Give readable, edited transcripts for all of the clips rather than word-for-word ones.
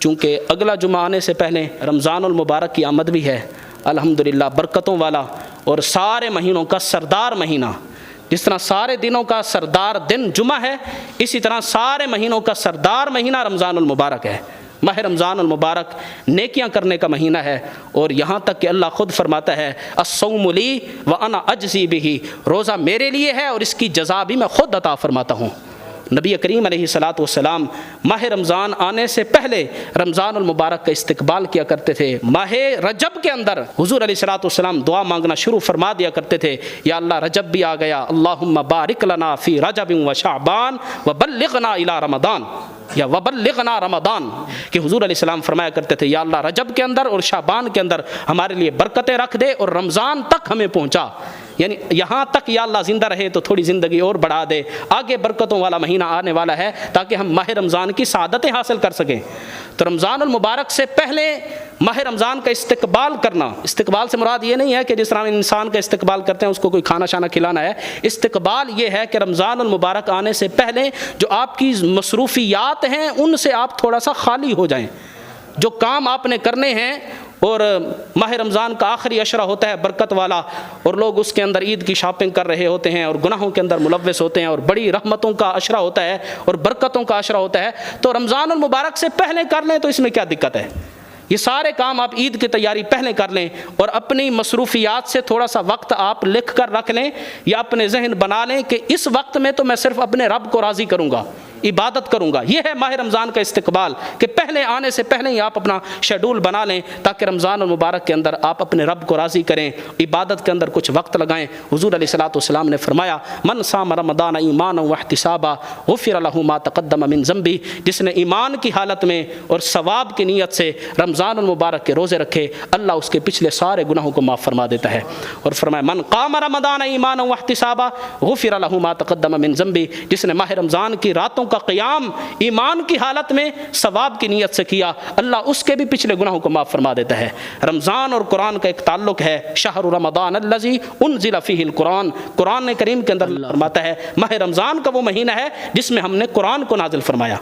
چونکہ اگلا جمعہ آنے سے پہلے رمضان المبارک کی آمد بھی ہے، الحمدللہ برکتوں والا اور سارے مہینوں کا سردار مہینہ۔ جس طرح سارے دنوں کا سردار دن جمعہ ہے، اسی طرح سارے مہینوں کا سردار مہینہ رمضان المبارک ہے۔ ماہ رمضان المبارک نیکیاں کرنے کا مہینہ ہے، اور یہاں تک کہ اللہ خود فرماتا ہے الصوم لی وانا اجزی بہ، روزہ میرے لیے ہے اور اس کی جزا بھی میں خود عطا فرماتا ہوں۔ نبی کریم علیہ الصلاۃ والسلام ماہ رمضان آنے سے پہلے رمضان المبارک کا استقبال کیا کرتے تھے۔ ماہ رجب کے اندر حضور علیہ الصلاۃ والسلام دعا مانگنا شروع فرما دیا کرتے تھے، یا اللہ رجب بھی آ گیا، اللہم بارک لنا فی رجب و شعبان وبلغنا الی رمضان، یا وبلغنا رمضان، کہ حضور علیہ السلام فرمایا کرتے تھے یا اللہ رجب کے اندر اور شعبان کے اندر ہمارے لیے برکتیں رکھ دے اور رمضان تک ہمیں پہنچا، یعنی یہاں تک یا اللہ زندہ رہے تو تھوڑی زندگی اور بڑھا دے، آگے برکتوں والا مہینہ آنے والا ہے تاکہ ہم ماہ رمضان کی سعادتیں حاصل کر سکیں۔ تو رمضان المبارک سے پہلے ماہ رمضان کا استقبال کرنا، استقبال سے مراد یہ نہیں ہے کہ جس طرح انسان کا استقبال کرتے ہیں اس کو کوئی کھانا شانا کھلانا ہے، استقبال یہ ہے کہ رمضان المبارک آنے سے پہلے جو آپ کی مصروفیات ہیں ان سے آپ تھوڑا سا خالی ہو جائیں، جو کام آپ نے کرنے ہیں، اور ماہ رمضان کا آخری عشرہ ہوتا ہے برکت والا، اور لوگ اس کے اندر عید کی شاپنگ کر رہے ہوتے ہیں اور گناہوں کے اندر ملوث ہوتے ہیں، اور بڑی رحمتوں کا عشرہ ہوتا ہے اور برکتوں کا عشرہ ہوتا ہے، تو رمضان المبارک سے پہلے کر لیں تو اس میں کیا دقت ہے؟ یہ سارے کام آپ عید کی تیاری پہلے کر لیں، اور اپنی مصروفیات سے تھوڑا سا وقت آپ لکھ کر رکھ لیں یا اپنے ذہن بنا لیں کہ اس وقت میں تو میں صرف اپنے رب کو راضی کروں گا، عبادت کروں گا۔ یہ ہے ماہ رمضان کا استقبال، کہ پہلے آنے سے پہلے ہی آپ اپنا شیڈول بنا لیں تاکہ رمضان المبارک کے اندر آپ اپنے رب کو راضی کریں، عبادت کے اندر کچھ وقت لگائیں۔ حضور علیہ الصلاۃ والسلام نے فرمایا من صام رمضان ایمانا واحتسابا غفر له ما تقدم من ذنبہ، جس نے ایمان کی حالت میں اور ثواب کی نیت سے رمضان المبارک کے روزے رکھے، اللہ اس کے پچھلے سارے گناہوں کو معاف فرما دیتا ہے۔ اور فرمایا من قام رمضان ایمانا واحتسابا غفر له ما تقدم من ذنبہ، جس نے ماہ رمضان کی راتوں کا قیام ایمان کی حالت میں ثواب کی نیت سے کیا، اللہ اس کے بھی پچھلے گناہوں کو معاف فرما دیتا ہے۔ رمضان اور قرآن کا ایک تعلق ہے، شہر رمضان الذی انزل فیہ القرآن، قرآن کریم کے اندر اللہ فرماتا ہے ماہ رمضان کا وہ مہینہ ہے جس میں ہم نے قرآن کو نازل فرمایا۔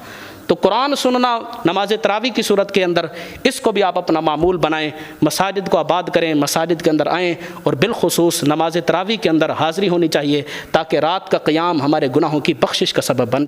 تو قرآن سننا نماز تراویح کی صورت کے اندر، اس کو بھی آپ اپنا معمول بنائیں، مساجد کو آباد کریں، مساجد کے اندر آئیں، اور بالخصوص نماز تراویح کے اندر حاضری ہونی چاہیے تاکہ رات کا قیام ہمارے گناہوں کی بخشش کا سبب بن